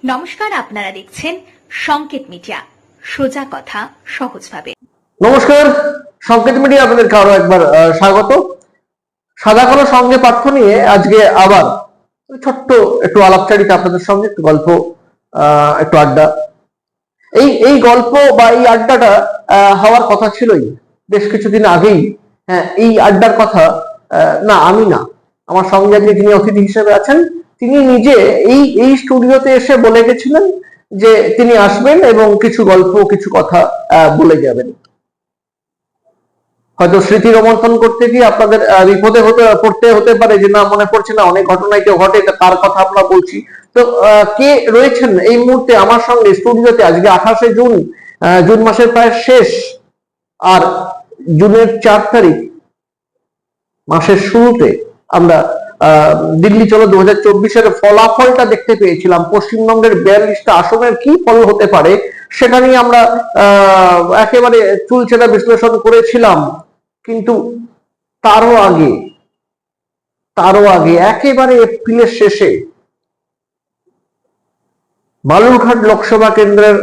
নমস্কার, আপনারা দেখছেন সংকেত মিডিয়া, সোজা কথা সহজভাবে। নমস্কার, সংকেত মিডিয়া আপনাদেরকে আরো একবার স্বাগত। সাদা কালো সঙ্গে পাঠ্য নিয়ে আজকে আবার ছোট্ট একটু আলাপচারিতা আপনাদের সঙ্গে, একটু গল্প, একটু আড্ডা। এই গল্প বা এই আড্ডাটা হওয়ার কথা ছিলই বেশ কিছুদিন আগেই। হ্যাঁ, এই আড্ডার কথা না আমি না, আমার সঙ্গে আজকে যিনি অতিথি হিসেবে আছেন তিনি নিজে এই স্টুডিওতে এসে বলে গেছিলেন যে তিনি আসবেন এবং কিছু গল্প কিছু কথা বলে যাবেন। হয়তো স্মৃতি রোমন্থন করতে গিয়ে আপনাদের বিপদে পড়তে হতে পারে যে না মনে পড়ছে না, অনেক ঘটনাই তো ঘটে, তার কথা আমরা বলছি। তো কে রয়েছেন এই মুহূর্তে আমার সঙ্গে স্টুডিওতে? আজকে 28শে জুন, জুন মাসের প্রায় শেষ, আর জুনের 4 তারিখ মাসের শুরুতে আমরা দিল্লি চলো 2024-এর ফলাফলটা দেখতে পেয়েছিলাম। পশ্চিমবঙ্গের 42টা আসনের কি ফল হতে পারে সেটা নিয়ে আমরা একেবারে চুলচেরা বিশ্লেষণ করেছিলাম। কিন্তু তারও আগে একেবারে এপ্রিলের শেষে বালুরঘাট লোকসভা কেন্দ্রের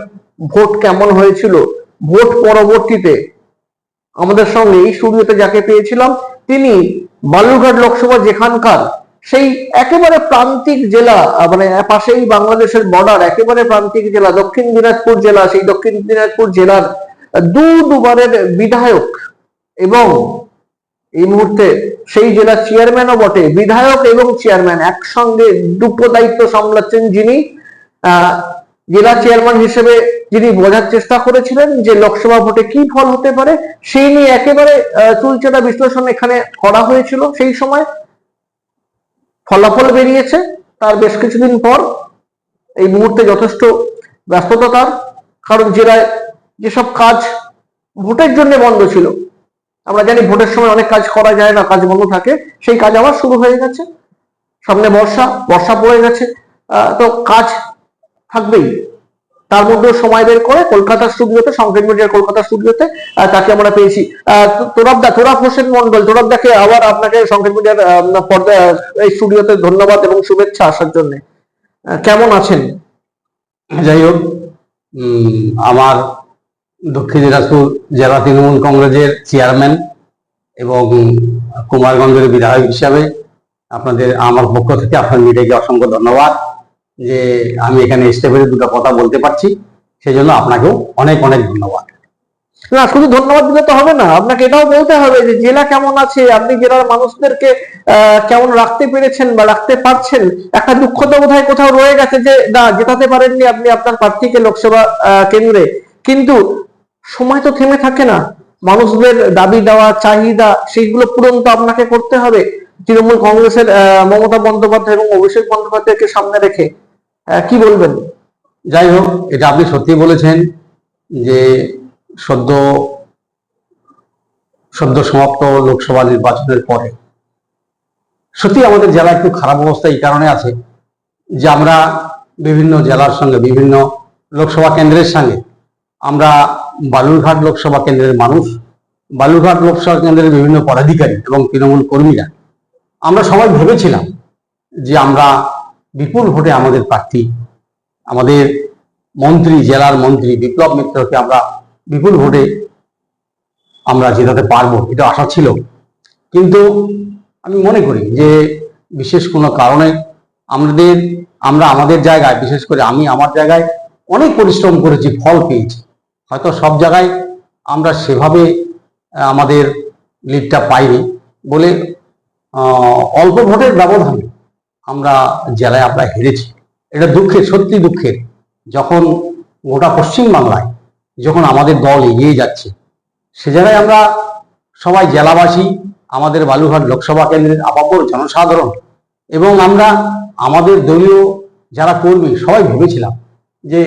ভোট কেমন হয়েছিল, ভোট পরবর্তীতে আমাদের সঙ্গে এই স্টুডিওতে যাকে পেয়েছিলাম তিনি বালুরঘাট লোকসভা যেখানকার সেই একেবারে প্রান্তিক জেলা, মানে পাশেই বাংলাদেশের বর্ডার, একেবারে প্রান্তিক জেলা দক্ষিণ দিনাজপুর জেলা, সেই দক্ষিণ দিনাজপুর জেলার দুবারের বিধায়ক এবং এই মুহূর্তে সেই জেলার চেয়ারম্যানও বটে। বিধায়ক এবং চেয়ারম্যান একসঙ্গে দুটো দায়িত্ব সামলাচ্ছেন যিনি। জেলা চেয়ারম্যান হিসেবে যিনি বোঝার চেষ্টা করেছিলেন যে লোকসভা ভোটে কি ফল হতে পারে, সেই নিয়ে একেবারে চুলচেরা বিশ্লেষণ এখানে করা হয়েছিল। সেই সময় ফলাফল বেরিয়েছে তার বেশ কিছুদিন পর। এই মুহূর্তে যথেষ্ট ব্যস্ততা তার, কারণ জেলায় যেসব কাজ ভোটের জন্য বন্ধ ছিল, আমরা জানি ভোটের সময় অনেক কাজ করা যায় না, কাজ বন্ধ থাকে, সেই কাজ আবার শুরু হয়ে গেছে। সামনে বর্ষা পড়ে গেছে, তো কাজ থাকবেই। তার মধ্যে সময় বের করে কলকাতা স্টুডিওতে, সংকেত মিডিয়ার কলকাতা স্টুডিওতে তাকে আমরা পেয়েছি। তোরাব হোসেন মন্ডল, তোরাবদাকে আবার আপনাকে সংকেত মিডিয়ার এই স্টুডিওতে ধন্যবাদ এবং শুভেচ্ছা আসার জন্য। কেমন আছেন? যাই হোক, আমার দক্ষিণ দিনাজপুর জেলা তৃণমূল কংগ্রেসের চেয়ারম্যান এবং কুমারগঞ্জের বিধায়ক হিসাবে আমার পক্ষ থেকে আপনার মিডিয়াকে অসংখ্য ধন্যবাদ যে আমি এখানে এসে পেরে দুটো কথা বলতে পারছি, সেই জন্য আপনাকেও অনেক অনেক ধন্যবাদ। না, শুধু ধন্যবাদ দিলে তো হবে না, আপনাকে এটাও বলতে হবে যে জেলা কেমন আছে, আপনি জেলার মানুষদেরকে কেমন রাখতে পেরেছেন বা রাখতে পারছেন। একটা দুঃখ তো বোধহয় কোথাও রয়ে গেছে যে না, জেতাতে পারেননি আপনি আপনার প্রার্থীকে লোকসভা কেন্দ্রে, কিন্তু সময় তো থেমে থাকে না। মানুষদের দাবি দেওয়া চাহিদা সেইগুলো পূরণ তো আপনাকে করতে হবে। তৃণমূল কংগ্রেসের মমতা বন্দ্যোপাধ্যায় এবং অভিষেক বন্দ্যোপাধ্যায়কে সামনে রেখে কি বলবেন? যাই হোক, এটা আপনি সত্যি বলেছেন যে সদ্য সমাপ্ত লোকসভা নির্বাচনের পরে সত্যি আমাদের জেলা একটু খারাপ অবস্থা এই কারণে আছে যে আমরা বিভিন্ন জেলার সঙ্গে, বিভিন্ন লোকসভা কেন্দ্রের সঙ্গে, আমরা বালুরঘাট লোকসভা কেন্দ্রের মানুষ, বালুরঘাট লোকসভা কেন্দ্রের বিভিন্ন পদাধিকারী এবং তৃণমূল কর্মীরা আমরা সবাই ভেবেছিলাম যে আমরা বিপুল ভোটে আমাদের প্রার্থী, আমাদের মন্ত্রী, জেলার মন্ত্রী বিপ্লব মিত্রকে আমরা বিপুল ভোটে আমরা জেতাতে পারবো, এটা আশা ছিল। কিন্তু আমি মনে করি যে বিশেষ কোনো কারণে আমরা আমাদের জায়গায়, বিশেষ করে আমি আমার জায়গায় অনেক পরিশ্রম করেছি, ফল পেয়েছি। হয়তো সব জায়গায় আমরা সেভাবে আমাদের লিডটা পাইনি বলে অল্প ভোটের ব্যবধানে আমরা জেলায় আমরা হেরেছি। এটা দুঃখের, সত্যি দুঃখের। যখন গোটা পশ্চিমবাংলায় যখন আমাদের দল এগিয়ে যাচ্ছে, সে জায়গায় আমরা সবাই জেলাবাসী, আমাদের বালুরঘাট লোকসভা কেন্দ্রের আপামর জনসাধারণ এবং আমরা আমাদের দলীয় যারা কর্মী সবাই ভেবেছিলাম যে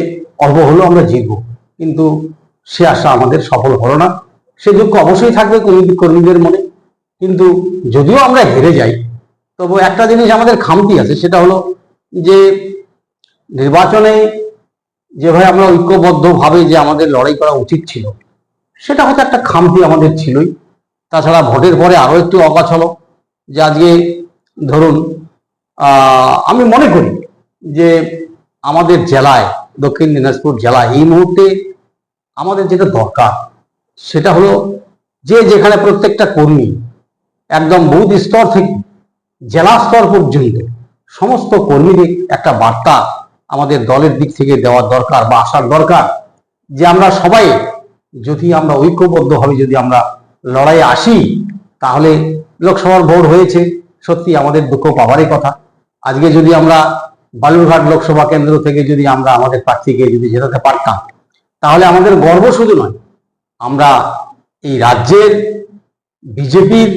অল্প হলেও আমরা জিতবো, কিন্তু সে আশা আমাদের সফল হলো না। সে দুঃখ অবশ্যই থাকবে কর্মীদের মনে। কিন্তু যদিও আমরা হেরে যাই, তবু একটা জিনিস আমাদের খামতি আছে, সেটা হলো যে নির্বাচনে যেভাবে আমরা ঐক্যবদ্ধভাবে যে আমাদের লড়াই করা উচিত ছিল, সেটা হয়তো একটা খামতি আমাদের ছিলই। তাছাড়া ভোটের পরে আরো একটু অগাছল যে আজকে ধরুন আমি মনে করি যে আমাদের জেলায়, দক্ষিণ দিনাজপুর জেলায় এই মুহূর্তে আমাদের যেটা দরকার সেটা হলো যে যেখানে প্রত্যেকটা কর্মী একদম বুথ স্তর থেকে জেলা স্তর পর্যন্ত সমস্ত কর্মীদের একটা বার্তা আমাদের দলের দিক থেকে দেওয়ার দরকার বা আসার দরকার, যে আমরা সবাই যদি আমরা ঐক্যবদ্ধভাবে যদি আমরা লড়াইয়ে আসি, তাহলে লোকসভার ভোট হয়েছে, সত্যি আমাদের দুঃখ পাওয়ারই কথা। আজকে যদি আমরা বালুরঘাট লোকসভা কেন্দ্র থেকে যদি আমরা আমাদের প্রার্থীকে যদি জেতাতে পারতাম, তাহলে আমাদের গর্ব শুধু নয়, আমরা এই রাজ্যের বিজেপির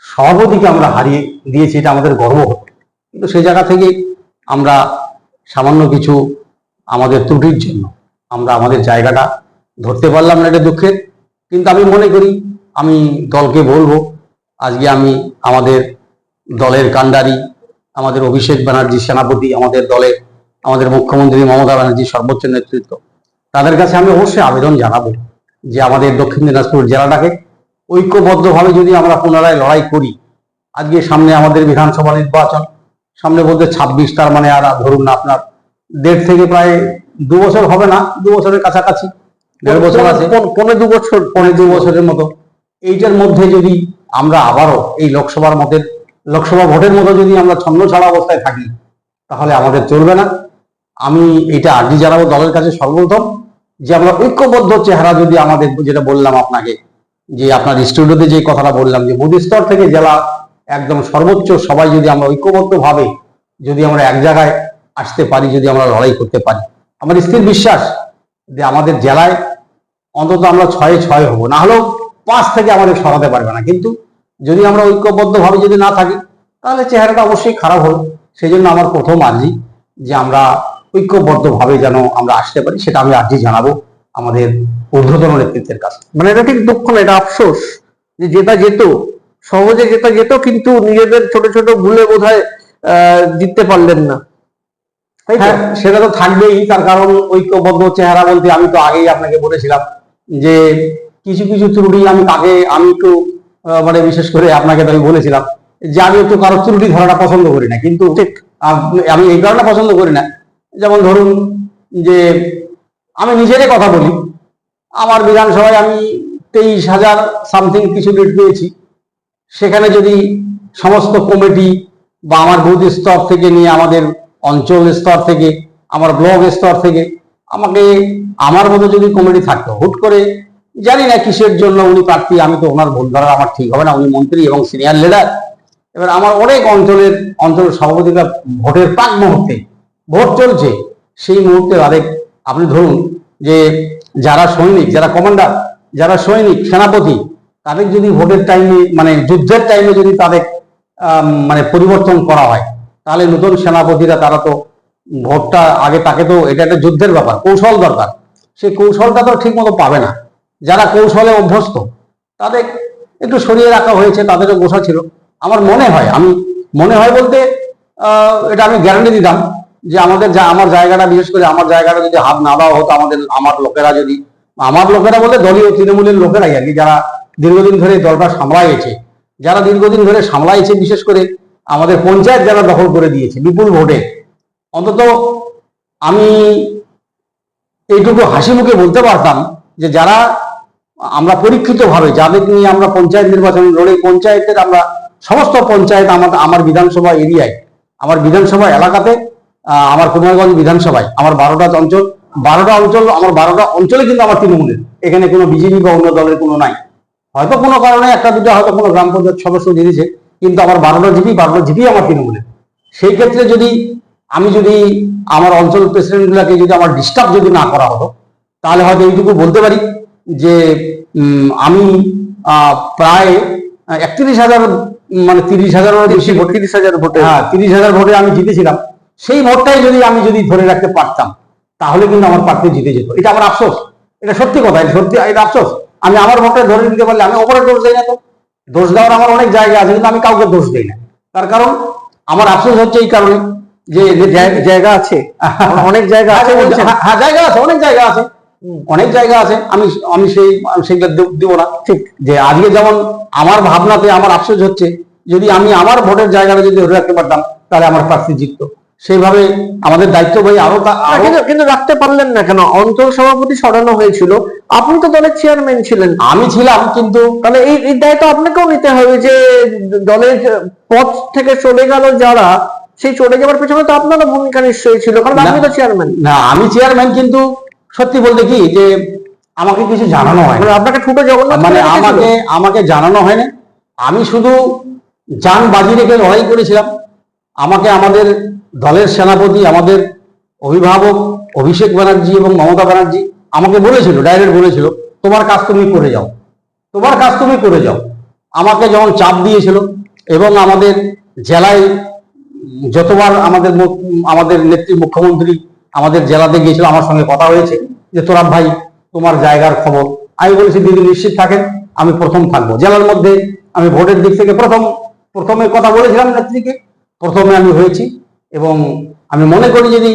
সভাপতিকে আমরা হারিয়ে দিয়েছি, এটা আমাদের গর্ব হতো। কিন্তু সেই জায়গা থেকে আমরা সামান্য কিছু আমাদের ত্রুটির জন্য আমরা আমাদের জায়গাটা ধরতে পারলাম না, এটা দুঃখের। কিন্তু আমি মনে করি, আমি দলকে বলবো, আজকে আমি আমাদের দলের কাণ্ডারি, আমাদের অভিষেক ব্যানার্জি সেনাপতি, আমাদের দলের আমাদের মুখ্যমন্ত্রী মমতা ব্যানার্জি সর্বোচ্চ নেতৃত্ব, তাদের কাছে আমি অবশ্যই আবেদন জানাবো যে আমাদের দক্ষিণ দিনাজপুর জেলাটাকে ঐক্যবদ্ধভাবে যদি আমরা পুনরায় লড়াই করি। আজকে সামনে আমাদের বিধানসভা নির্বাচন, সামনে বলতে 26, তার মানে আর ধরুন না আপনার 1.5 থেকে প্রায় 2 বছর হবে না, 2 বছরের কাছাকাছি, 1.5 বছর আছে, 2 বছরের মতো। এইটার মধ্যে যদি আমরা আবারও এই লোকসভা ভোটের মতো যদি আমরা ছন্ন ছাড়া অবস্থায় থাকি, তাহলে আমাদের চলবে না। আমি এটা আর্জি জানাবো দলের কাছে সর্বপ্রথম, যে আমরা ঐক্যবদ্ধ চেহারা যদি আমাদের, যেটা বললাম আপনাকে, যে আপনার স্টুডিওতে যে কথাটা বললাম, যে বুথ স্তর থেকে জেলা একদম সর্বোচ্চ সবাই যদি আমরা ঐক্যবদ্ধভাবে যদি আমরা এক জায়গায় আসতে পারি, যদি আমরা লড়াই করতে পারি, আমার স্থির বিশ্বাস যে আমাদের জেলায় অন্তত আমরা 6-6 হবো, না হলেও 5 থেকে আমাদের সরাতে পারবে না। কিন্তু যদি আমরা ঐক্যবদ্ধভাবে যদি না থাকি, তাহলে চেহারাটা অবশ্যই খারাপ হবে। সেই জন্য আমার প্রথম আর্জি যে আমরা ঐক্যবদ্ধভাবে যেন আমরা আসতে পারি, সেটা আমি আর্জি জানাবো আমাদের ঊর্ধ্বতন নেতৃত্বের কাছে। মানে এটা ঠিক দুঃখ না, এটা আফসোস যে যেটা যেত, সহজে যেটা যেত, কিন্তু নিজেদের ছোট ছোট ভুলে বোধহয় জিততে পারলেন না। হ্যাঁ, সেটা তো থাকবেই। তার কারণ ঐক্যবদ্ধ চেহারা বলতে আমি তো আগেই আপনাকে বলেছিলাম যে কিছু কিছু ত্রুটি আমি একটু মানে বিশেষ করে আপনাকে তো আমি বলেছিলাম যে আমি একটু কারো ত্রুটি ধরাটা পছন্দ করি না। কিন্তু ঠিক আমি এই কারণে পছন্দ করি না, যেমন ধরুন যে আমি নিজেরই কথা বলি, আমার বিধানসভায় আমি 23,000 সামথিং কিছু লিড পেয়েছি। সেখানে যদি সমস্ত কমিটি বা আমার বুথ স্তর থেকে নিয়ে, আমাদের অঞ্চল স্তর থেকে, আমার ব্লক স্তর থেকে আমাকে আমার মতো যদি কমিটি থাকতো, হুট করে জানি না কিসের জন্য উনি প্রার্থী, আমি তো ওনার ভোট ধরা আমার ঠিক হবে না, উনি মন্ত্রী এবং সিনিয়র লিডার। এবার আমার অনেক অঞ্চল সভাপতিরা ভোটের প্রাক মুহূর্তে, ভোট চলছে সেই মুহূর্তে আপনি ধরুন যে যারা সৈনিক, যারা কমান্ডার, যারা সৈনিক, সেনাপতি, তাদের যদি ভোটের টাইমে, মানে যুদ্ধের টাইমে যদি তাদের মানে পরিবর্তন করা হয়, তাহলে নতুন সেনাপতিরা তারা তো ভোটটা আগে, তাকে তো এটা একটা যুদ্ধের ব্যাপার, কৌশল দরকার, সেই কৌশলটা তো ঠিক মতো পাবে না। যারা কৌশলে অভ্যস্ত তাদের একটু সরিয়ে রাখা হয়েছে, তাদেরও বসা ছিল। আমার মনে হয় বলতে এটা আমি গ্যারান্টি দিতাম যে আমার জায়গাটা, বিশেষ করে আমার জায়গাটা যদি হাত না দেওয়া হতো, আমার লোকেরা বলতে দলীয় তৃণমূলের লোকেরাই আর কি, যারা দীর্ঘদিন ধরে দলটা সামলাইছে, বিশেষ করে আমাদের পঞ্চায়েত যারা দখল করে দিয়েছে বিপুল ভোটে। অন্তত আমি এইটুকু হাসি মুখে বলতে পারতাম যে যারা আমরা পরীক্ষিতভাবে, যাদের নিয়ে আমরা পঞ্চায়েত নির্বাচন লড়ে, পঞ্চায়েতের আমরা সমস্ত পঞ্চায়েত আমার বিধানসভা এরিয়ায়, আমার বিধানসভা এলাকাতে, আমার কুমারগঞ্জ বিধানসভায় আমার 12টা অঞ্চল, আমার 12টা অঞ্চলে কিন্তু আমার তৃণমূলের, এখানে কোনো বিজেপি বা অন্য দলের কোনো নাই। হয়তো কোনো কারণে একটা দুটো হয়তো কোনো গ্রাম পঞ্চায়েত সদস্য দিয়েছে, কিন্তু আমার 12টা জিপি আমার তৃণমূলের। সেই ক্ষেত্রে যদি আমার অঞ্চল প্রেসিডেন্টগুলোকে যদি আমার ডিস্টার্ব যদি না করা হতো, তাহলে হয়তো এইটুকু বলতে পারি যে আমি প্রায় 31,000, মানে 30,000-এরও বেশি ভোট, 30,000 ভোটে, হ্যাঁ 30,000 ভোটে আমি জিতেছিলাম। সেই ভোটটাই যদি আমি ধরে রাখতে পারতাম, তাহলে কিন্তু আমার প্রার্থী জিতে যেত। এটা আমার আফসোস, এটা সত্যি কথা, এটা আফসোস। আমি আমার ভোটটা ধরে নিতে পারলে, আমি ওপরে দোষ দেই না, তো দোষ দেওয়ার আমার অনেক জায়গা আছে, কিন্তু আমি কাউকে দোষ দেই না। তার কারণ আমার আফসোস হচ্ছে এই কারণে যে জায়গা আছে, অনেক জায়গা আছে, হ্যাঁ জায়গা আছে, অনেক জায়গা আছে। আমি সেইটা দিব না। ঠিক যে আজকে যেমন আমার ভাবনাতে আমার আফসোস হচ্ছে, যদি আমি আমার ভোটের জায়গাটা যদি ধরে রাখতে পারতাম, তাহলে আমার প্রার্থী জিততো। সেইভাবে আমাদের দায়িত্ব ভাই কিন্তু রাখতে পারলেন না কেন? অঞ্চল সভাপতি সরানো হয়েছিল, আপনি তো দলের চেয়ারম্যান ছিলেন। আমি ছিলাম, কিন্তু তাহলে এই দায়িত্ব আপনাকেও নিতে হবে যে দলের পদ থেকে চলে গেল যারা, সেই চলে যাওয়ার পেছনে তো আপনারও ভূমিকা নিশ্চয়ই ছিল, কারণ আপনি তো চেয়ারম্যান। না, আমি চেয়ারম্যান, কিন্তু সত্যি বলতে কি যে আমাকে কিছু জানানো হয়, আপনাকে ঠুটো জগন্নাথ মানে আমাকে জানানো হয়নি। আমি শুধু জান বাজি রেখে লড়াই করেছিলাম। আমাকে আমাদের দলের সেনাপতি, আমাদের অভিভাবক অভিষেক ব্যানার্জি এবং মমতা ব্যানার্জি আমাকে বলেছিল, ডাইরেক্ট বলেছিল, তোমার কাজ তুমি করে যাও, তোমার কাজ তুমি করে যাও। আমাকে যখন চাপ দিয়েছিল, এবং আমাদের জেলায় যতবার আমাদের নেত্রী মুখ্যমন্ত্রী আমাদের জেলাতে গিয়েছিল, আমার সঙ্গে কথা হয়েছে যে তোরাব ভাই তোমার জায়গার খবর। আমি বলেছি দিদি নিশ্চিত থাকেন, আমি প্রথম থাকবো জেলার মধ্যে। আমি ভোটের দিক থেকে প্রথমে কথা বলেছিলাম নেত্রীকে, প্রথমে আমি হয়েছি। এবং আমি মনে করি যদি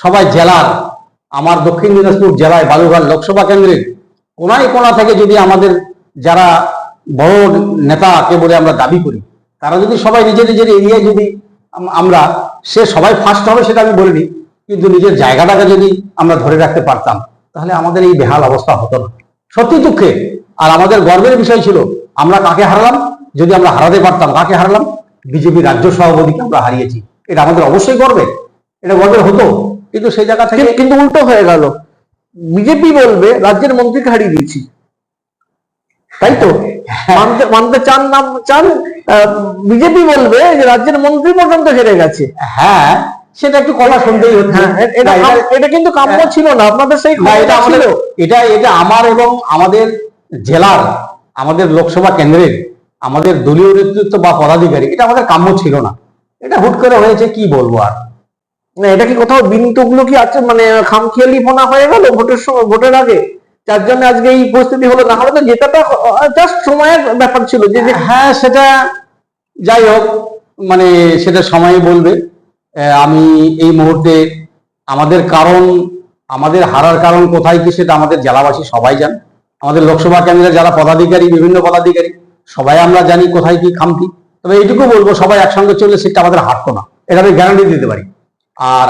সবাই জেলার, আমার দক্ষিণ দিনাজপুর জেলায় বালুরঘাট লোকসভা কেন্দ্রের কোনায় কোনা থেকে যদি আমাদের যারা বড় নেতাকে বলে আমরা দাবি করি, তারা যদি সবাই নিজের এরিয়ায় যদি আমরা, সে সবাই ফার্স্ট হবে সেটা আমি বলিনি, কিন্তু নিজের জায়গাটাকে যদি আমরা ধরে রাখতে পারতাম, তাহলে আমাদের এই বেহাল অবস্থা হতো না। সত্যি দুঃখে আর আমাদের গর্বের বিষয় ছিল, আমরা কাকে হারালাম? যদি আমরা হারাতে পারতাম, কাকে হারালাম? বিজেপি রাজ্য সভাপতিকে আমরা হারিয়েছি। এটা আমাদের অবশ্যই গর্বের, এটা গর্বের হতো, কিন্তু সেই জায়গা থেকে কিন্তু উল্টো হয়ে গেল। বিজেপি বলবে রাজ্যের মন্ত্রীকে হারিয়ে দিয়েছি, তাই তো? মানতে চান না চান, বিজেপি বলবে যে রাজ্যের মন্ত্রী পর্যন্ত হেরে গেছে। হ্যাঁ, সেটা একটু কথা শুনতেই হচ্ছে। এটা কিন্তু কাম্য ছিল না আপনাদের, সেই এটা আমার এবং আমাদের জেলার, আমাদের লোকসভা কেন্দ্রের আমাদের দলীয় নেতৃত্ব বা পদাধিকারী, এটা আমাদের কাম্য ছিল না। এটা হুট করে হয়েছে, কি বলবো আর। না, এটা কি কোথাও বিন্দুগুলো কি আছে, মানে খামখেয়ালি ফোনা হয়ে গেল ভোটের সময়, ভোটের আগে, যার জন্য আজকে এই পরিস্থিতি হলো? না হলে তো জেতাটা জাস্ট সময়ের ব্যাপার ছিল। যে হ্যাঁ, সেটা যাই হোক, মানে সেটা সময় বলবে। আমি এই মুহূর্তে আমাদের হারার কারণ কোথায় কি, সেটা আমাদের জেলাবাসী সবাই জান। আমাদের লোকসভা কেন্দ্রে যারা পদাধিকারী, বিভিন্ন পদাধিকারী সবাই আমরা জানি কোথায় কি খামতি। তবে এইটুকু বলবো, সবাই একসঙ্গে চললে সেটা আমাদের হারতো না, এটা আমি গ্যারান্টি দিতে পারি। আর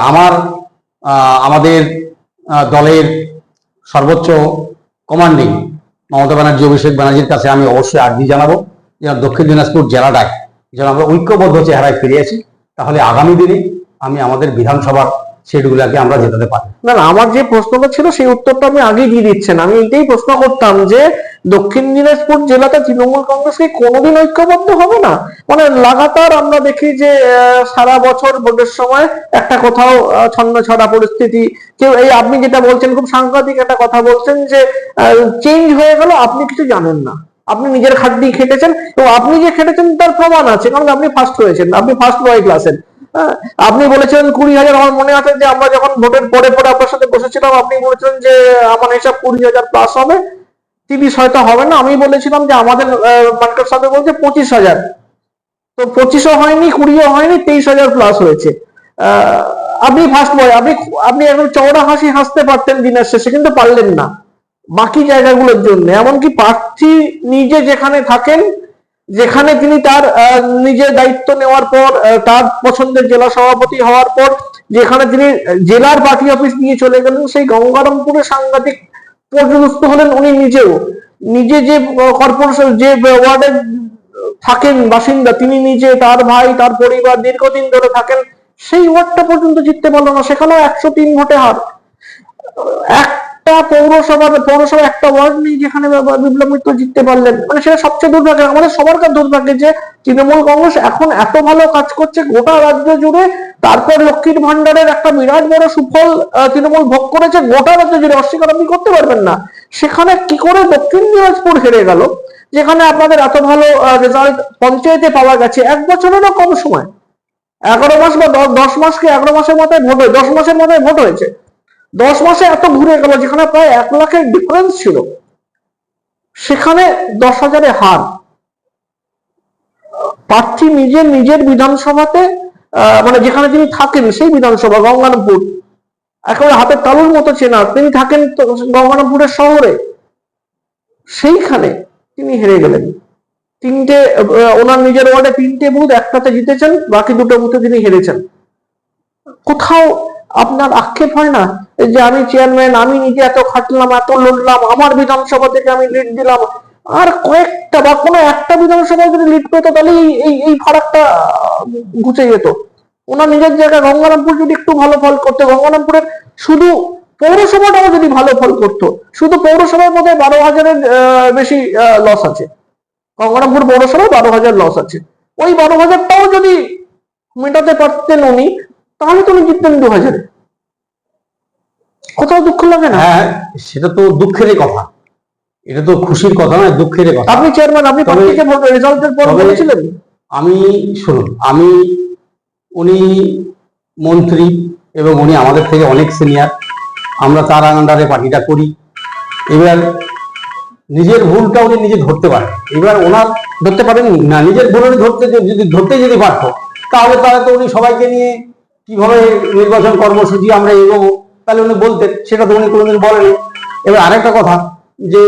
আমাদের দলের সর্বোচ্চ কমান্ডিং মমতা ব্যানার্জি, অভিষেক ব্যানার্জির কাছে আমি অবশ্যই আর্জি জানাবো যেন দক্ষিণ দিনাজপুর জেলাটায় যেন আমরা ঐক্যবদ্ধ চেহারায় ফিরে আসি, তাহলে আগামী দিনে আমি আমাদের বিধানসভার সিটগুলোকে আমরা জেতাতে পারি। না, আমার যে প্রশ্নটা ছিল সেই উত্তরটা আমি আগেই দিয়ে দিচ্ছেন। আমি এইটাই প্রশ্ন করতাম যে দক্ষিণ দিনাজপুর জেলাতে তৃণমূল কংগ্রেস কি কোনোদিন ঐক্যবদ্ধ হবে না? মানে লাগাতার আমরা দেখি যে সারা বছর ভোটের সময় একটা কোথাও ছন্ন ছড়া পরিস্থিতি। কেউ এই আপনি যেটা বলছেন, খুব সাংঘাতিক একটা কথা বলছেন যে চেঞ্জ হয়ে গেল, আপনি কিছু জানেন না, আপনি নিজের খাদ্যি খেটেছেন, এবং আপনি যে খেটেছেন তার প্রমাণ আছে, কারণ আপনি ফার্স্ট হয়েছেন, আপনি ফার্স্ট বয় ক্লাসের। আপনি বলেছিলেন 20,000, আমার মনে আছে যে আমরা যখন ভোটের পরে আপনার সাথে বসেছিলাম, আপনি বলেছিলেন যে আমার হিসাব 20,000 প্লাস হবে, 30 হয়তো হবে না। আমি বলেছিলাম যে আমাদের মার্কেট সাথে বলছে 25,000, তো 25ও হয়নি, 20ও হয়নি, 23,000 প্লাস হয়েছে। আপনি ফার্স্ট বয়, আপনি একদম চওড়া হাসি হাসতে পারতেন দিনের শেষে, কিন্তু পারলেন না বাকি জায়গাগুলোর জন্য। এমনকি প্রার্থী নিজে যেখানে থাকেন, যেখানে তিনি তার নিজের দায়িত্ব নেওয়ার পর, তার পছন্দের জেলা সভাপতি হওয়ার পর যেখানে তিনি জেলার পার্টি অফিস নিয়ে চলে গেলেন, সেই গঙ্গারামপুরে সাংঘাতিক পর্যদস্ত হলেন উনি নিজেও। নিজে যে কর্পোরেশন, যে ওয়ার্ডে থাকেন বাসিন্দা, তিনি নিজে, তার ভাই, তার পরিবার দীর্ঘদিন ধরে থাকেন, সেই ওয়ার্ডটা পর্যন্ত জিততে পারলো না, সেখানেও 103 ভোটে হার। একটা পৌরসভা একটা ওয়ার্ড নেই যেখানে বিপ্লব মিত্র জিততে পারলেন। মানে সেটা সবচেয়ে দুর্ভাগ্য, আমাদের সবারকার দুর্ভাগ্য যে তৃণমূল কংগ্রেস এখন এত ভালো কাজ করছে গোটা রাজ্য জুড়ে, তারপর লক্ষ্মীর ভান্ডারের একটা বিরাট বড় সুফল তৃণমূল ভোগ করেছে গোটা রাজ্য জুড়ে, অস্বীকার আপনি করতে পারবেন না। সেখানে কি করে দক্ষিণ দিনাজপুর হেরে গেল, যেখানে আপনাদের এত ভালো রেজাল্ট পঞ্চায়েতে পাওয়া গেছে 1 বছরেরও কম সময়, 11 মাস বা 10 মাসকে 11 মাসের মাথায় ভোট হয়ে 10 মাসের মাথায় ভোট হয়েছে, 10 মাসে এত ঘুরে গেল, যেখানে প্রায় 1 লাখের ডিফারেন্স ছিল, সেখানে 10,000-এ হার। প্রার্থী নিজের বিধানসভাতে, মানে যেখানে তিনি থাকেন সেই বিধানসভা গঙ্গারামপুর, একেবারে হাতের তালুর মতো চেনা, তিনি থাকেন গঙ্গারামপুরের শহরে, সেইখানে তিনি হেরে গেলেন। ওনার নিজের ওয়ার্ডে 3টে বুথ একটাতে জিতেছেন, বাকি 2টো বুথে তিনি হেরেছেন। কোথাও আপনার আক্ষেপ হয় না যে আমি চেয়ারম্যান, আমি নিজে এত খাটলাম, এত লড়লাম, আমার বিধানসভা থেকে আমি লিড দিলাম, আর কয়েকটা বা কোনো একটা বিধানসভায় যদি লিড পেতো তাহলে এই ফারাকটা ঘুচে যেত। ওনার নিজের জায়গায় গঙ্গারামপুর যদি একটু ভালো ফল করতো, গঙ্গারামপুরের শুধু পৌরসভাটাও যদি ভালো ফল করতো, শুধু পৌরসভার মধ্যে 12,000-এর বেশি লস আছে, গঙ্গারামপুর পৌরসভায় 12,000 লস আছে, ওই 12,000টাও যদি মেটাতে পারতেন উনি, তাহলে তো উনি জিততেন 2,000-এ। কোথাও দুঃখ লাগে না? হ্যাঁ, সেটা তো দুঃখেরই কথা, এটা তো খুশির কথা নয়, দুঃখেরই কথা। আপনি চেয়ারম্যান, আপনি পার্টিকে রেজাল্টের পর বলেছিলেন। আমি শুনুন, উনি মন্ত্রী এবং উনি আমাদের থেকে অনেক সিনিয়র, আমরা তার আন্ডারে পার্টিটা করি। এবার নিজের ভুলটা উনি নিজে ধরতে পারেন, এবার ওনার ধরতে পারেননি না, নিজের ভুল উনি যদি পারতো তাহলে তো উনি সবাইকে নিয়ে কিভাবে নির্বাচন কর্মসূচি আমরা এগোবো তাহলে উনি বলতেন, সেটা তো উনি কোনোদিন বলেনি। এবার আরেকটা কথা যে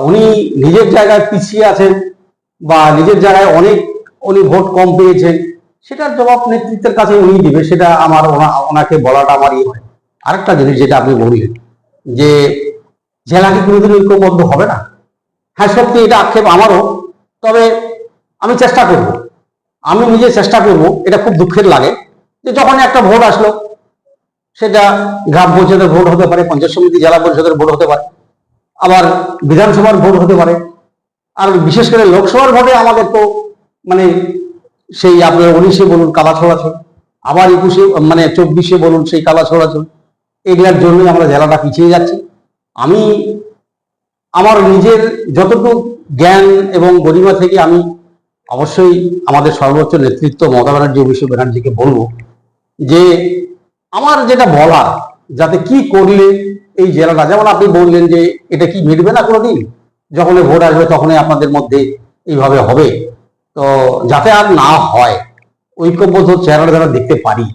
উনি নিজের জায়গায় পিছিয়ে আছেন বা নিজের জায়গায় উনি ভোট কম পেয়েছেন, সেটার জবাব নেতৃত্বের কাছে উনি দিবে, সেটা আমার ওনাকে বলাটা আমার হয়। আরেকটা জিনিস যেটা আপনি বললেন যে জেলা কি কোনোদিন ঐক্যবদ্ধ হবে না, হ্যাঁ সত্যি এটা আক্ষেপ আমারও, তবে আমি চেষ্টা করব, আমি নিজে চেষ্টা করব। এটা খুব দুঃখের লাগে যে যখন একটা ভোট আসলো, সেটা গ্রাম পঞ্চায়েতের ভোট হতে পারে, পঞ্চায়েত সমিতি জেলা পরিষদের ভোট হতে পারে, আবার বিধানসভার ভোট হতে পারে, আর বিশেষ করে লোকসভার ভোটে আমাদের তো মানে সেই আপনার 19-এ বলুন কালা ছড়াছড়ি, আবার 21-এ মানে 24-এ বলুন সেই কালা ছড়াছড়ি, এগুলোর জন্যই আমরা জেলাটা পিছিয়ে যাচ্ছি। আমি আমার নিজের যতটুকু জ্ঞান এবং গরিমা থেকে আমি অবশ্যই আমাদের সর্বোচ্চ নেতৃত্ব মমতা ব্যানার্জি, অভিষেক ব্যানার্জিকে বলবো যে আমার যেটা বলা, যাতে কি করলে এই জেলাটা, যেমন আপনি বললেন যে এটা কি মিটবে না কোনোদিন, যখনই ভোট আসবে তখনই আপনাদের মধ্যে এইভাবে হবে, তো যাতে আর না হয়, ঐক্যবদ্ধ চেহারা যারা দেখতে পারি,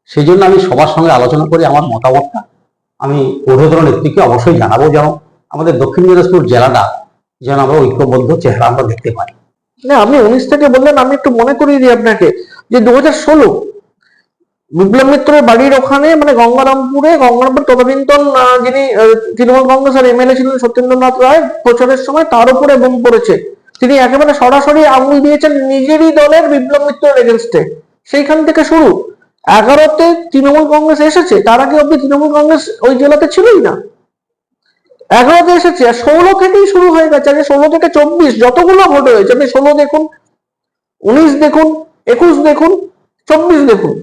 সেই জন্য আমি সবার সঙ্গে আলোচনা করে আমার মতামতটা আমি ঊর্ধ্বতন নেতৃত্বকে অবশ্যই জানাবো, যেন আমাদের দক্ষিণ দিনাজপুর জেলাটা যেন আমরা ঐক্যবদ্ধ চেহারা আমরা দেখতে পাই। না, আপনি 19 থেকে বললেন, আমি একটু মনে করিয়ে দিই আপনাকে যে 2016 বিপ্লব মিত্রের বাড়ির ওখানে, মানে গঙ্গারামপুর তদানীন্তন যিনি তৃণমূল কংগ্রেসের এমএলএ ছিলেন সত্যেন্দ্রনাথ রায়, প্রচারের সময় তার উপরে বোম পড়েছে। তিনি একেবারে সরাসরি আঙুল দিয়েছেন নিজেরই দলের বিপ্লব মিত্রের এগেনস্টে। সেইখান থেকে শুরু। 11তে তৃণমূল কংগ্রেস এসেছে, তার আগে অব্দি তৃণমূল কংগ্রেস ওই জেলাতে ছিলই না। 11তে এসেছে, আর 16 থেকেই শুরু হয়ে গেছে। আগে 16 থেকে 24 যতগুলো ভোট হয়েছে, আপনি 16 দেখুন, 19 দেখুন, 21 দেখুন, 24 দেখুন,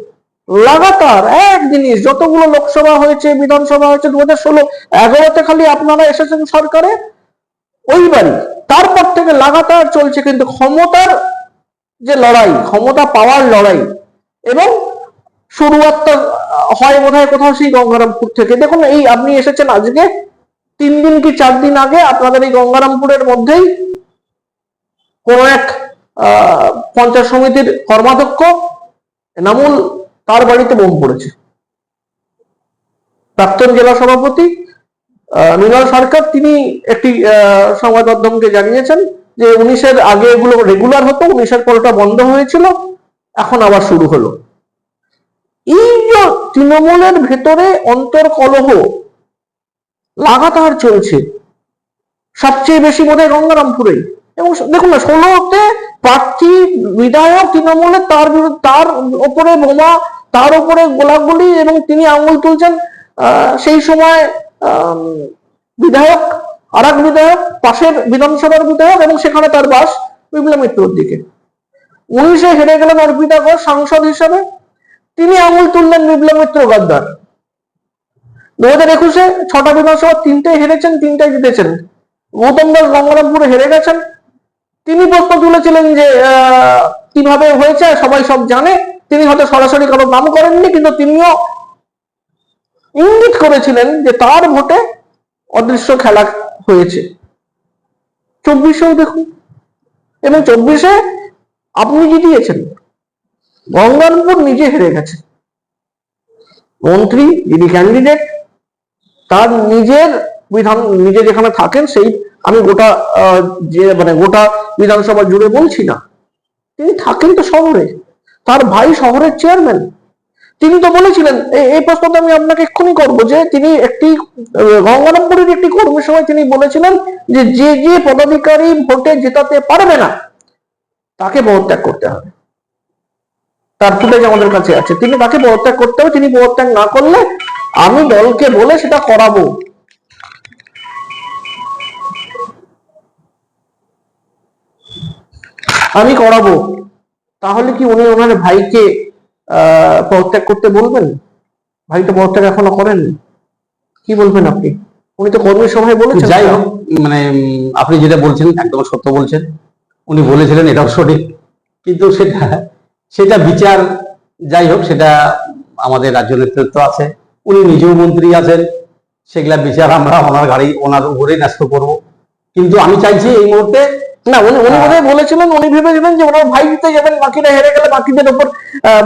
লাগাতার এক জিনিস। যতগুলো লোকসভা হয়েছে, বিধানসভা হয়েছে 2016, 11তে খালি আপনারা এসেছেন সরকারে ওইবারই, তারপর থেকে লাগাতার চলছে। কিন্তু ক্ষমতার যে লড়াই, ক্ষমতা পাওয়ার লড়াই, এবং শুরুয়াতটা হয় বোধহয় কোথাও সেই গঙ্গারামপুর থেকে। দেখুন, এই আপনি এসেছেন আজকে 3 দিন কি 4 দিন আগে, আপনাদের এই গঙ্গারামপুরের মধ্যেই কোন এক পঞ্চায়েত সমিতির কর্মাধ্যক্ষ এনামুল, তার বাড়িতে বোম পড়েছে। প্রাক্তন জেলা সভাপতি মৃণাল সরকার, তিনি একটি সংবাদ মাধ্যমকে জানিয়েছেন যে 19-এর আগে এগুলো রেগুলার হতো, 19-এর পর ওটা বন্ধ হয়েছিল, এখন আবার শুরু হলো। এই যে তৃণমূলের ভেতরে অন্তর্কলহ লাগাতার চলছে, সবচেয়ে বেশি বোধহয় গঙ্গারামপুরে। এবং দেখুন না, 16তে প্রার্থী বিধায়ক তৃণমূলের, তার উপরে বোমা, তার উপরে গোলাগুলি, এবং তিনি আঙুল তুলছেন। সেই সময় বিধায়ক, আর এক বিধায়ক, পাশের বিধানসভার বিধায়ক, এবং সেখানে তার বাস বিপ্লব মিত্রর দিকে। 19-এ হেরে গেলেন অর্পিতা ঘোষ সাংসদ হিসাবে, তিনি আঙুল তুললেন বিপ্লব মিত্র গদ্দার। 2021-এ 6টা বিধানসভা 3টাই হেরেছেন, 3টাই জিতেছেন। গৌতম দাস গঙ্গারামপুরে হেরে গেছেন, তিনি প্রশ্ন তুলেছিলেন যে কিভাবে হয়েছে, সবাই সব জানে। তিনি হয়তো সরাসরি কারো নাম করেননি, কিন্তু তিনিও ইঙ্গিত করেছিলেন যে তার ভোটে অদৃশ্য খেলা হয়েছে। 24-এও দেখুন, এবং 24-এ আপনি জিতিয়েছেন, গঙ্গারামপুর নিজে হেরে গেছে। মন্ত্রী যিনি ক্যান্ডিডেট, তার নিজে যেখানে থাকেন, সেই, আমি গোটা গোটা বিধানসভা জুড়ে বলছি না, তিনি থাকেন তো শহরে, তার ভাই শহরের চেয়ারম্যান, তিনি তো বলেছিলেন, এই প্রশ্নটা আমি আপনাকে এক্ষুনি করবো, যে তিনি একটি গঙ্গারামপুরের একটি কর্মী সভায় তিনি বলেছিলেন যে যে যে পদাধিকারী ভোটে জেতাতে পারবে না তাকে পদত্যাগ করতে হবে। তার ফুটেজ আমাদের কাছে আছে, তিনি তাকে পদত্যাগ করতে হবে, তিনি পদত্যাগ না করলে আমি দলকে বলে সেটা করাবো। আমি করাবো। তাহলে কি উনি ওনার ভাইকে পদত্যাগ করতে বলবেন? ভাই তো পদত্যাগ এখনো করেননি, কি বলবেন আপনি? উনি তো কর্মী সভায় বলেছেন। যাই হোক, মানে আপনি যেটা বলছেন একদম সত্য বলছেন, উনি বলেছিলেন, এটাও সঠিক, কিন্তু সেটা বিচার, যাই হোক, সেটা আমাদের রাজ্য নেতৃত্ব আছে, উনি নিজেও মন্ত্রী আছেন, সেগুলা বিচার আমরা ওনার উপরেই ন্যস্ত করবো। কিন্তু আমি চাইছি এই মুহূর্তে, না, উনি বোধহয় বলেছিলেন, উনি ভেবেছিলেন যে ওনার ভাই জিতে যাবেন, বাকিরা হেরে গেলে বাকিদের উপর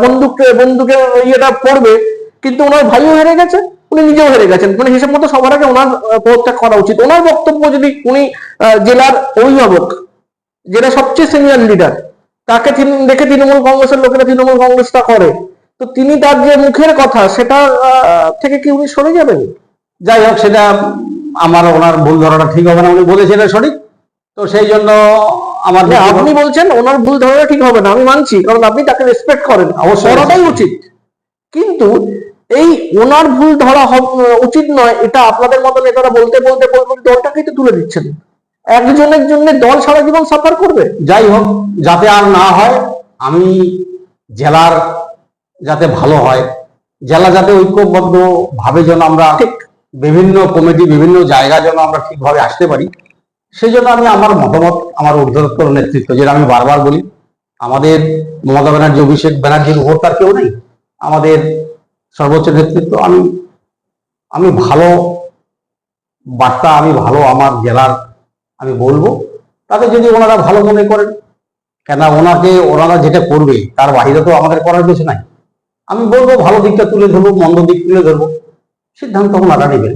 বন্দুকের ইয়েটা পড়বে, কিন্তু ওনার ভাইও হেরে গেছে, উনি নিজেও হেরে গেছেন। মানে হিসাব মতো সবার আগে ওনার পদত্যাগ করা উচিত। ওনার বক্তব্য, যদি উনি জেলার অভিভাবক, যেটা সবচেয়ে সিনিয়র লিডার, তাকে দেখে তৃণমূল কংগ্রেসের লোকেরা তৃণমূল কংগ্রেসটা করে, তো তিনি তার যে মুখের কথা সেটা থেকে কি উনি সরে যাবেন? যাই হোক, সেটা আমার ওনার ভুল ধরাটা ঠিক হবে না, উনি বলেছেন এটা সঠিক, তো সেই জন্য আমার, আপনি বলছেন ওনার ভুল ধরাটা ঠিক হবে না, আমি মানছি, কারণ আপনি তাকে রেসপেক্ট করেন, করাটাই উচিত। কিন্তু এই ওনার ভুল ধরা উচিত নয়, এটা আপনাদের মতো নেতারা বলতে বলতে দলটাকেই তো তুলে দিচ্ছেন। একজনের জন্য দল সারা জীবন সাফার করবে। যাই হোক, যাতে আর না হয়, আমি জেলার যাতে ভালো হয়, জেলা যাতে ঐক্যবদ্ধ ভাবে যেন আমরা ঠিক বিভিন্ন কমিটি, বিভিন্ন জায়গা যেন আমরা ঠিকভাবে আসতে পারি, সেই জন্য আমি আমার মতামত, আমার ঊর্ধ্বতন নেতৃত্ব, যেটা আমি বারবার বলি, আমাদের মমতা ব্যানার্জি, অভিষেক ব্যানার্জির উপর তার কেউ নেই, আমাদের সর্বোচ্চ নেতৃত্ব, আমি ভালো বার্তা, আমি ভালো আমার জেলার আমি বলবো, তাতে যদি ওনারা ভালো মনে করেন, কেন ওনারা যেটা করবে তার বাহিরে তো আমাদের করার কিছু নাই, আমি বলবো ভালো দিকটা তুলে ধরবো, মন্দ দিক তুলে ধরবো, সিদ্ধান্ত ওনারা নেবেন।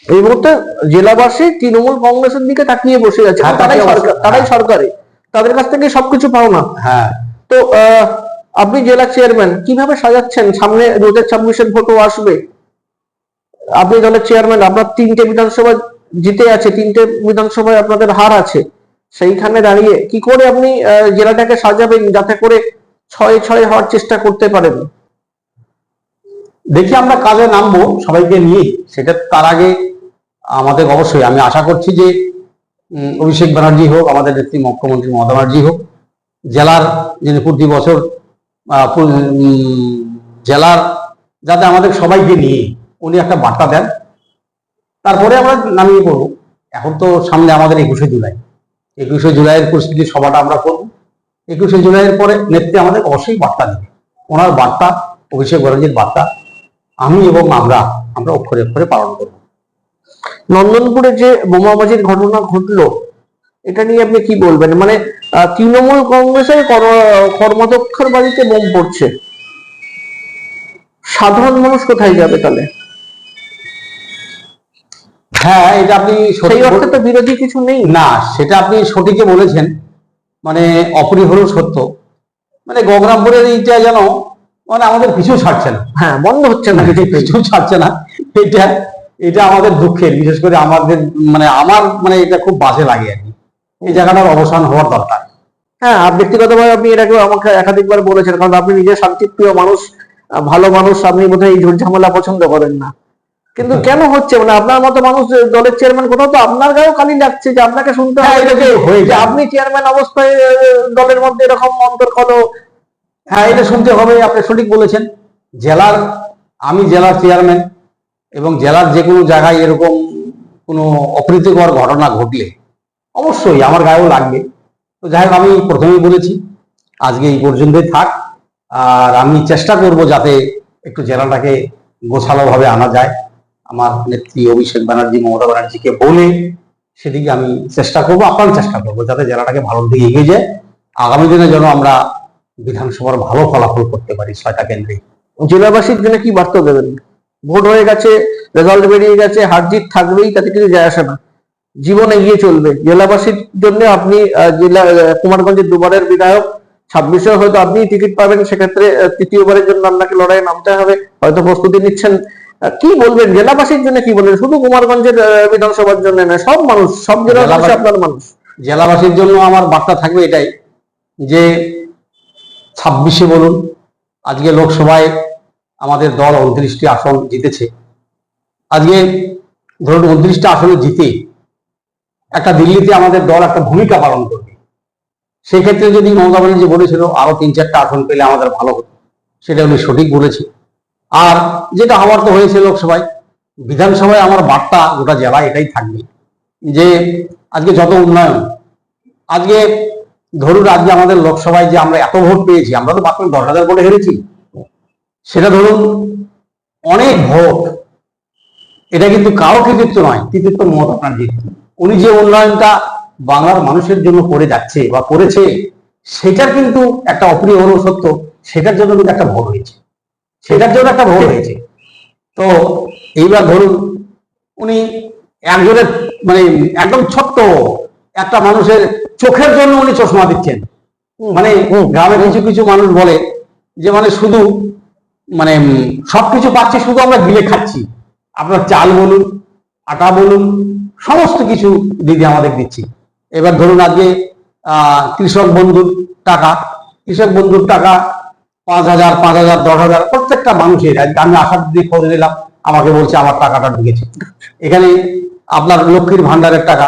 এই মুহূর্তে জেলাবাসী তৃণমূল কংগ্রেসের দিকে তাকিয়ে বসে আছে, তারাই সরকারে, তাদের কাছ থেকে সবকিছু পাও না। হ্যাঁ, তো আপনি জেলা চেয়ারম্যান, কিভাবে সাজাচ্ছেন? সামনে 2026-এর ভোটও আসবে, আপনি দলের চেয়ারম্যান, আপনার 3টে বিধানসভা জিতে আছে, 3টে বিধানসভায় আপনাদের হার আছে, সেইখানে দাঁড়িয়ে কি করে আপনি জেলাটাকে সাজাবেন যাতে করে 6-6 হওয়ার চেষ্টা করতে পারেন? দেখি আমরা কাজে নামবো সবাইকে নিয়ে, সেটা তার আগে আমাদের অবশ্যই, আমি আশা করছি যে অভিষেক ব্যানার্জি হোক, আমাদের নেত্রী মুখ্যমন্ত্রী মমতা ব্যানার্জি হোক, জেলার যিনি প্রতি বছর জেলার যাতে আমাদের সবাইকে নিয়ে উনি একটা বার্তা দেন, তারপরে আমরা নামিয়ে পড়বো। এখন তো সামনে আমাদের 21শে জুলাই, 21শে জুলাইয়ের পরিস্থিতি সভাটা আমরা করবো। 21শে জুলাইয়ের পরে নেত্রী আমাদের অবশ্যই বার্তা দেবে, ওনার বার্তা, অভিষেক ব্যানার্জির বার্তা আমি এবং আমরা অক্ষরে অক্ষরে পালন করব। নন্দনপুরে যে বোমাবাজির ঘটনা ঘটলো, এটা নিয়ে আপনি কি বলবেন? মানে তৃণমূল কংগ্রেসের কর্মাধ্যক্ষের বাড়িতে বোম পড়ছে, সাধারণ মানুষ কোথায় যাবে তাহলে? হ্যাঁ, এটা আপনি সেই অর্থে তো বিরোধী কিছু নেই না, সেটা আপনি সঠিকই বলেছেন, মানে অপরিহার্য সত্য, মানে গঙ্গারামপুরের এইটা যেন মানে আমাদের পিছু ছাড়ছে না, হ্যাঁ, বন্ধ হচ্ছে না, পিছু ছাড়ছে না, এটা আমাদের দুঃখের, বিশেষ করে আমাদের আমার এটা খুব বাজে লাগে আর কি, এই জায়গাটার অবসান হওয়ার দরকার। হ্যাঁ, ব্যক্তিগতভাবে আপনি এর আগে আমাকে একাধিকবার বলেছেন, কারণ আপনি নিজে শান্তিপ্রিয় মানুষ, ভালো মানুষ, আপনি বোধহয় এই ঝুট ঝামেলা পছন্দ করেন না, কিন্তু কেন হচ্ছে? মানে আপনার মতো মানুষ দলের চেয়ারম্যান, কোথাও তো আপনার গায়েও খালি লাগছে যে আপনাকে শুনতে হবে যে আপনি চেয়ারম্যান অবস্থায় দলের মধ্যে এরকম অন্তর্কল। হ্যাঁ, এটা শুনতে হবে, আপনি সঠিক বলেছেন। আমি জেলার চেয়ারম্যান, এবং জেলার যে কোনো জায়গায় এরকম কোনো অপ্রীতিকর ঘটনা ঘটলে অবশ্যই আমার গায়েও লাগবে। তো যাই হোক, আমি প্রথমেই বলেছি আজকে এই পর্যন্তই থাক, আর আমি চেষ্টা করব যাতে একটু জেলাটাকে গোছালোভাবে আনা যায়। আমার নেত্রী অভিষেক ব্যানার্জি, মমতা ব্যানার্জিকে বলে সেদিকে আমি চেষ্টা করব, আপ্রাণ চেষ্টা করবো যাতে জেলাটাকে ভালোর দিকে এগিয়ে যায়, আগামী দিনে যেন আমরা বিধানসভার ভালো ফলাফল করতে পারি 6টা কেন্দ্রে। জেলাবাসীর জন্য কি বার্তা দেবেন? ভোট হয়ে গেছে, রেজাল্ট বেরিয়ে গেছে, হার জিত থাকবেই, তাতে কিছু যায় আসে না, জীবন এগিয়ে চলবে। জেলাবাসীর জন্য আপনি কুমারগঞ্জের দুবারের বিধায়ক, 26-এ হয়তো আপনি টিকিট পাবেন, সেক্ষেত্রে তৃতীয়বারের জন্য আপনাকে লড়াইয়ে নামতে হবে, হয়তো প্রস্তুতি নিচ্ছেন। কি বলবেন জেলাবাসীর জন্য, কি বলবেন? শুধু কুমারগঞ্জের বিধানসভার জন্য নয়, সব মানুষ, সব জেলার মানুষ আপনার মানুষ। জেলাবাসীর জন্য আমার বার্তা থাকবে এটাই, যে 26-এ বলুন, আজকে লোকসভায় আমাদের দল 29টি আসন জিতেছে। আজকে ধরুন 29টা আসনে জিতে একটা দিল্লিতে আমাদের দল একটা ভূমিকা পালন করবে। সেক্ষেত্রে যদি মমতা ব্যানার্জি বলেছিল আরো 3-4টা আসন পেলে আমাদের ভালো হতো, সেটা উনি সঠিক বলেছে। আর যেটা হওয়ার তো হয়েছে লোকসভায়, বিধানসভায় আমার বার্তা গোটা জেলায় এটাই থাকবে যে আজকে যত উন্নয়ন, আজকে ধরুন আজকে আমাদের লোকসভায় যে আমরা এত ভোট পেয়েছি, আমরা তো মাত্র 10,000 ভোটে হেরেছি, সেটা ধরুন অনেক ভোট। এটা কিন্তু কারো কৃতিত্ব নয়, কৃতিত্ব মমতা ব্যানার্জির। উনি যে উন্নয়নটা বাংলার মানুষের জন্য করে যাচ্ছে বা করেছে, সেটার কিন্তু একটা অপ্রিয় হলো সত্য, সেটার জন্য কিন্তু একটা ভোট হয়েছে, সেটার জন্য একটা ভোট হয়েছে। তো এইবার ধরুন উনি একজনের মানে একদম ছোট্ট একটা মানুষের চোখের জন্য উনি চশমা দিচ্ছেন। মানে গ্রামে কিছু কিছু মানুষ বলে যে মানে শুধু মানে সবকিছু পাচ্ছি, শুধু আমরা গিলে খাচ্ছি। আপনার চাল বলুন, আটা বলুন, সমস্ত কিছু দিদি আমাদের দিচ্ছি। এবার ধরুন আজকে কৃষক বন্ধুর টাকা, 5,000, 5,000, 10,000 প্রত্যেকটা মানুষের। আমি আশার দিকে খোঁজ নিলাম, আমাকে বলছে আমার টাকাটা ঢুকেছে। এখানে আপনার লক্ষ্মীর ভান্ডারের টাকা,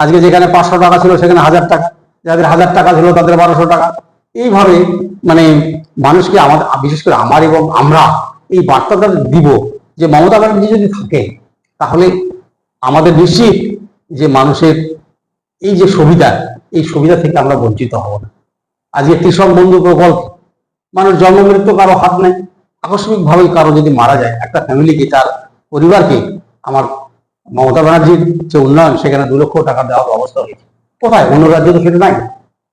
আজকে যেখানে 500 টাকা ছিল সেখানে 1,000 টাকা, যাদের 1,000 টাকা ছিল তাদের 1,200 টাকা। এইভাবে মানে মানুষকে আমাদের, বিশেষ করে আমার এবং আমরা এই বার্তাটা দিব যে মমতা ব্যানার্জি যদি থাকে তাহলে আমাদের নিশ্চিত যে মানুষের এই যে সুবিধা, এই সুবিধা থেকে আমরা বঞ্চিত হব না। আজকে কৃষক বন্ধু প্রকল্প, মানুষ জন্ম মৃত্যু কারো হাত নেই, আকস্মিক ভাবে কারো যদি মারা যায়, একটা ফ্যামিলিকে, তার পরিবারকে আমার মমতা ব্যানার্জির যে উন্নয়ন, সেখানে 2 লক্ষ টাকা দেওয়ার ব্যবস্থা হয়েছে। কোথায়? অন্য রাজ্যে তো সেটা নাই।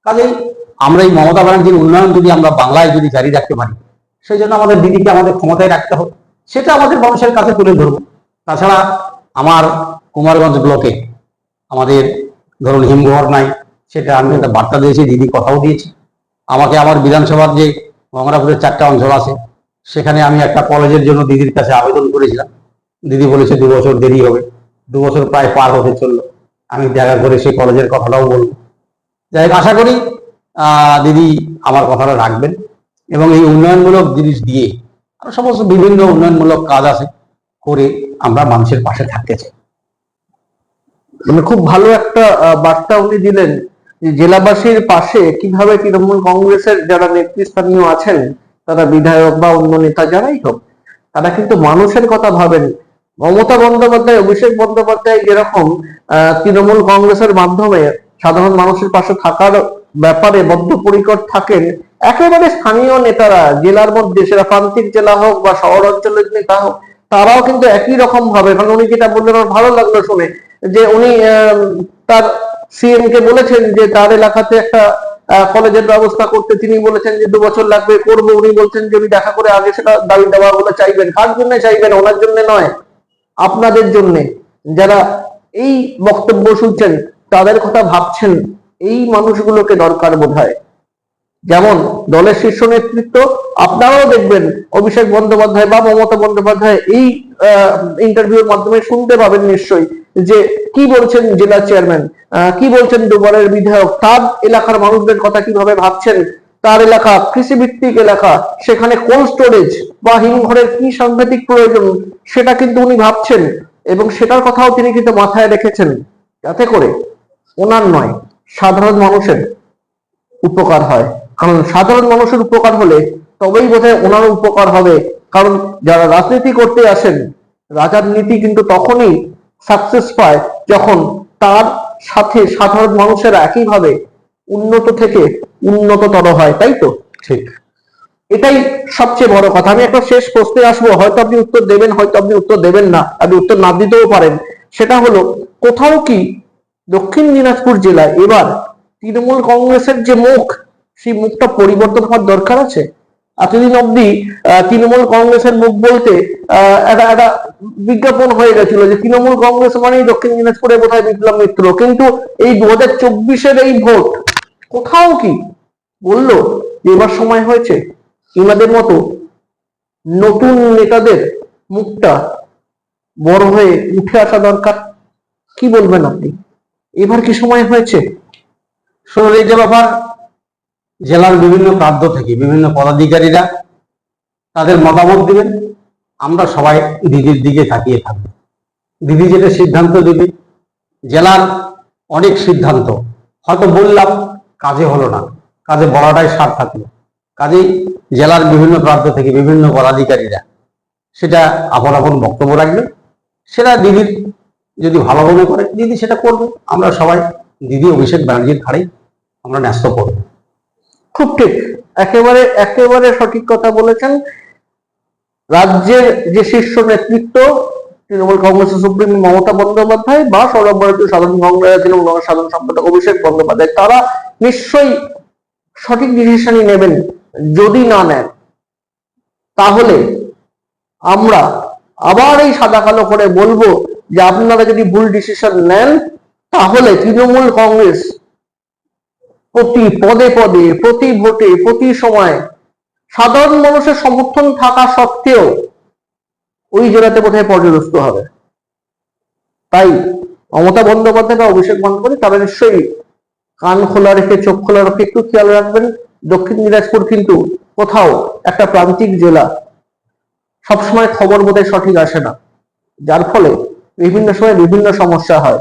কাজেই আমরা এই মমতা ব্যানার্জির উন্নয়ন যদি আমরা বাংলায় যদি জারি রাখতে পারি, সেই জন্য আমাদের দিদিকে আমাদের ক্ষমতায় রাখতে হবে, সেটা আমাদের মানুষের কাছে তুলে ধরবো। তাছাড়া আমার কুমারগঞ্জ ব্লকে আমাদের ধরুন হিমঘর নাই, সেটা আমি একটা বার্তা দিয়েছি, দিদি কথাও দিয়েছি। আমাকে আমার বিধানসভার যে গঙ্গারাপুরের 4টা অঞ্চল আছে, সেখানে আমি একটা কলেজের জন্য দিদির কাছে আবেদন করেছিলাম। দিদি বলেছে 2 বছর দেরি হবে। 2 বছর প্রায় পার হতে চললো, আমি দেখা করে সেই কলেজের কথাটাও বলবো। যাই হোক, আশা করি দিদি আমার কথাটা রাখবেন এবং এই উন্নয়নমূলক জিনিস দিয়ে আরো সমস্ত বিভিন্ন উন্নয়নমূলক কাজ আছে করে আমরা মানুষের পাশে থাকতে চাই। মানে খুব ভালো একটা বার্তা উনি দিলেন যে জেলাবাসীর পাশে কিভাবে তৃণমূল কংগ্রেসের যারা নেতৃস্থানীয় আছেন, তারা বিধায়ক বা অন্য নেতা যারাই হোক, তারা কিন্তু মানুষের কথা ভাবেন। মমতা বন্দ্যোপাধ্যায়, অভিষেক বন্দ্যোপাধ্যায় যেরকম তৃণমূল কংগ্রেসের মাধ্যমে সাধারণ মানুষের পাশে থাকার ব্যাপারে বদ্ধপরিকর থাকেন, একেবারে স্থানীয় নেতারা জেলার মধ্যে, সেটা প্রান্তিক জেলা হোক বা শহর অঞ্চলের নেতা হোক, তারাও কিন্তু একই রকম ভাবে, কারণ উনি যেটা বললেন আমার ভালো লাগলো শুনে, যে উনি তার সিএম কে বলেছেন যে তার এলাকাতে একটা কলেজের ব্যবস্থা করতে। তিনি বলেছেন যে 2 বছর লাগবে, করবো। উনি বলছেন যে উনি দেখা করে আগে সেটা দাবি দেওয়া বলে চাইবেন। কার জন্য চাইবেন? ওনার জন্য নয়, আপনাদের জন্য, যারা এই বক্তব্য শুনছেন, তাদের কথা ভাবছেন। এই মানুষগুলোকে দরকার বোধহয়। যেমন দলের শীর্ষ নেতৃত্ব, আপনারাও দেখবেন অভিষেক বন্দ্যোপাধ্যায় বা মমতা বন্দ্যোপাধ্যায় এই ইন্টারভিউর মাধ্যমে শুনতে পাবেন নিশ্চয়ই যে কি বলছেন জেলা চেয়ারম্যান, কি বলছেন দুবারের বিধায়ক, তার এলাকার মানুষদের কথা কিভাবে ভাবছেন। তার এলাকা কৃষিভিত্তিক এলাকা, সেখানে কোল্ড স্টোরেজ বা হিমঘরের কি সাংঘাতিক প্রয়োজন, সেটা কিন্তু উনি ভাবছেন এবং সেটার কথাও তিনি কিন্তু মাথায় রেখেছেন, যাতে করে ওনার নয় সাধারণ মানুষের উপকার হয়। কারণ সাধারণ মানুষের উপকার হলে তবেই বোধহয় ওনারও উপকার হবে। কারণ যারা রাজনীতি করতে আসেন, রাজার নীতি কিন্তু তখনই সাকসেস পায় যখন তার সাথে সাধারণ মানুষেরা একইভাবে উন্নত থেকে উন্নততর হয়, তাই তো? ঠিক, এটাই সবচেয়ে বড় কথা। আমি একটা শেষ প্রশ্নে আসবো, হয়তো আপনি উত্তর দেবেন, হয়তো আপনি উত্তর দেবেন না, আপনি উত্তর না দিতেও পারেন। সেটা হলো, কোথাও কি দক্ষিণ দিনাজপুর জেলায় এবার তৃণমূল কংগ্রেসের যে মুখ, সেই মুখটা পরিবর্তন হওয়ার দরকার আছে? এতদিন অব্দি তৃণমূল কংগ্রেসের মুখ বলতে একটা বিজ্ঞাপন হয়ে গেছিল যে তৃণমূল কংগ্রেস মানেই দক্ষিণ দিনাজপুরে বোধহয় বিপ্লব মিত্র। কিন্তু এই 2024-এর এই ভোট কোথাও কি বললো যে এবার সময় হয়েছে ইনাদের মতো নতুন নেতাদের মুখটা বড় হয়ে উঠে আসা দরকার? কি বলবেন আপনি, এবার কি সময় হয়েছে? শুনুন, এই যে ব্যাপার, জেলার বিভিন্ন প্রান্ত থেকে বিভিন্ন পদাধিকারীরা তাদের মতামত দিবেন, আমরা সবাই দিদির দিকে তাকিয়ে থাকবো। দিদি যেটা সিদ্ধান্ত দেবে, জেলার অনেক সিদ্ধান্ত হয়তো বললাম, কাজে হলো না, কাজে বলাটাই সার থাকলো। কাজেই জেলার বিভিন্ন প্রান্ত থেকে বিভিন্ন পদাধিকারীরা সেটা আপন আপন বক্তব্য রাখবে, সেটা দিদির যদি ভালো মনে করে দিদি সেটা করবে। আমরা সবাই দিদি অভিষেক ব্যানার্জির ঘাড়েই আমরা ন্যস্ত করবো। খুব ঠিক, একেবারে একেবারে সঠিক কথা বলেছেন। রাজ্যের যে শীর্ষ নেতৃত্ব তৃণমূল কংগ্রেসের সুপ্রিম মমতা বন্দ্যোপাধ্যায় বা সর্বভারতীয় সাধারণ তৃণমূল সাধারণ সম্পাদক অভিষেক বন্দ্যোপাধ্যায়, তারা নিশ্চয়ই সঠিক ডিসিশনই নেবেন। যদি না নেন তাহলে আমরা আবার এই সাদা কালো করে বলবো যে আপনারা যদি ভুল ডিসিশন নেন তাহলে তৃণমূল কংগ্রেস প্রতি পদে পদে, প্রতি ভোটে, প্রতি সময় সাধারণ মানুষের সমর্থন থাকা সত্ত্বেও ওই জেলাতে বোধহয় পর্যদস্ত হবে। তাই মমতা বন্দ্যোপাধ্যায় বা অভিষেক বন্দ্যোপাধ্যায় তারা নিশ্চয়ই কান খোলা রেখে, চোখ খোলা রেখে একটু খেয়াল রাখবেন। দক্ষিণ দিনাজপুর কিন্তু কোথাও একটা প্রান্তিক জেলা, সবসময় খবর বোধহয় সঠিক আসে না, যার ফলে বিভিন্ন সময় বিভিন্ন সমস্যা হয়।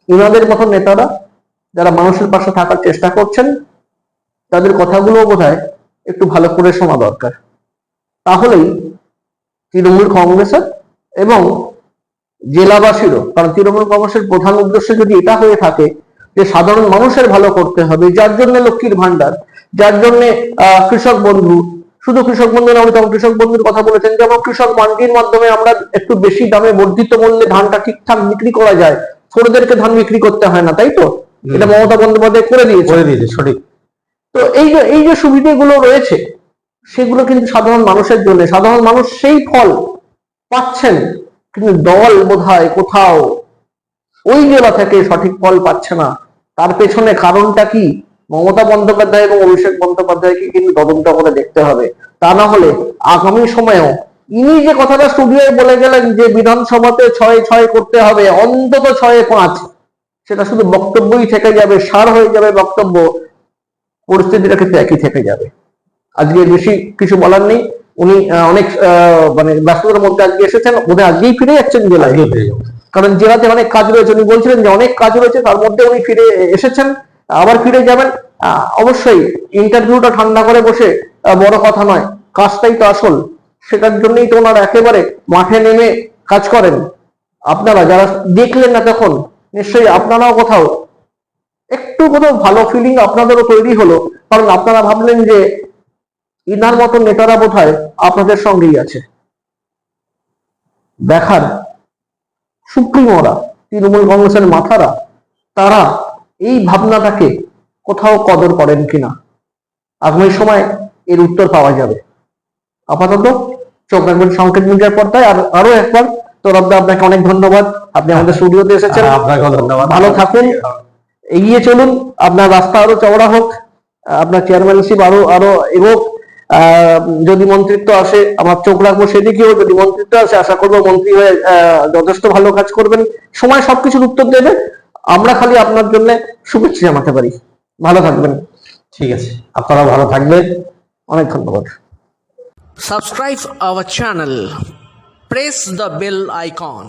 ইনাদের মতো নেতারা যারা মানুষের পাশে থাকার চেষ্টা করছেন, তাদের কথাগুলো বোধহয় একটু ভালো করে শোনা দরকার। তাহলেই তৃণমূল কংগ্রেসের এবং জেলাবাসীরও, কারণ তৃণমূল কংগ্রেসের প্রধান উদ্দেশ্য যদি এটা হয়ে থাকে যে সাধারণ মানুষের ভালো করতে হবে, যার জন্য লক্ষ্মীর ভান্ডার, যার জন্য কৃষক বন্ধু, শুধু কৃষক বন্ধু না, তখন কৃষক বন্ধুর কথা বলেছেন, যেমন কৃষক মান্ডির মাধ্যমে আমরা একটু বেশি দামে বর্ধিত মূল্যে ধানটা ঠিকঠাক বিক্রি করা যায়, ছোটদেরকে ধান বিক্রি করতে হয় না, তাই তো? এটা মমতা বন্দ্যোপাধ্যায় করে দিয়েছে, সঠিক। তো এই যে সুবিধাগুলো রয়েছে সেগুলো কিন্তু সাধারণ মানুষের জন্য, সাধারণ মানুষ সেই ফল পাচ্ছেন, কিন্তু দল বোধহয় কোথাও ওই জেলা থেকে সঠিক ফল পাচ্ছে না। তার পেছনে কারণটা কি? মমতা বন্দ্যোপাধ্যায় এবং অভিষেক বন্দ্যোপাধ্যায়কে কিন্তু তদন্ত করে দেখতে হবে। তা না হলে আগামী সময়েও ইনি যে কথাটা স্টুডিওয় বলে গেলেন যে বিধানসভাতে 6-6 করতে হবে, অন্তত 6-5, সেটা শুধু বক্তব্যই থেকে যাবে, সার হয়ে যাবে বক্তব্য, পরিস্থিতিটা কিন্তু একই থেকে যাবে। আজকে বেশি কিছু বলার নেই। উনি অনেক মানে ব্যস্ততার মধ্যে আজকে এসেছেন, বোধহয় আজকেই ফিরে যাচ্ছেন জেলায়, কারণ জেলাতে অনেক কাজ রয়েছে। উনি বলছিলেন যে অনেক কাজ রয়েছে, তার মধ্যে উনি ফিরে এসেছেন, আবার ফিরে যাবেন। অবশ্যই ইন্টারভিউটা ঠান্ডা করে বসে বড় কথা নয়, কাজটাই তো আসল, সেটার জন্যই তো ওনারা একেবারে মাঠে নেমে কাজ করেন। আপনারা যারা দেখলেন না তখন, নিশ্চয়ই আপনারাও কোথাও ভালো ফিলিং আপনাদেরও তৈরি হলো, কারণ আপনারা ভাবলেন যে ইনার মতো নেতারা বোধহয় আপনাদের সঙ্গেই আছে। দেখার সুপ্রিমোরা, তৃণমূল কংগ্রেসের মাথারা, তারা এই ভাবনাটাকে কোথাও কদর করেন কিনা। আগামী সময় এর উত্তর পাওয়া যাবে। আপাতত চোখ রাখবেন সংকেত মিডিয়ার পর্দায়। আর আরো একবার তোরবদা, আপনাকে অনেক ধন্যবাদ, আপনি আমাদের স্টুডিওতে এসেছেন। আপনাকেও ধন্যবাদ। ভালো থাকুন, এগিয়ে চলুন, আপনার রাস্তা আরো চওড়া হোক, আপনার চেয়ারম্যানশিপ আরো এগোক। যদি মন্ত্রিত্ব আসে আমার চোখ রাখবো সেদিকেও, যদি মন্ত্রিত্ব আসে আশা করবো মন্ত্রী হয়ে যথেষ্ট ভালো কাজ করবেন। সময় সবকিছুর উত্তর দেবে, আমরা খালি আপনার জন্য শুভেচ্ছা জানাতে পারি। ভালো থাকবেন। ঠিক আছে, আপনারাও ভালো থাকবেন, অনেক ধন্যবাদ। Subscribe our channel. Press the bell icon.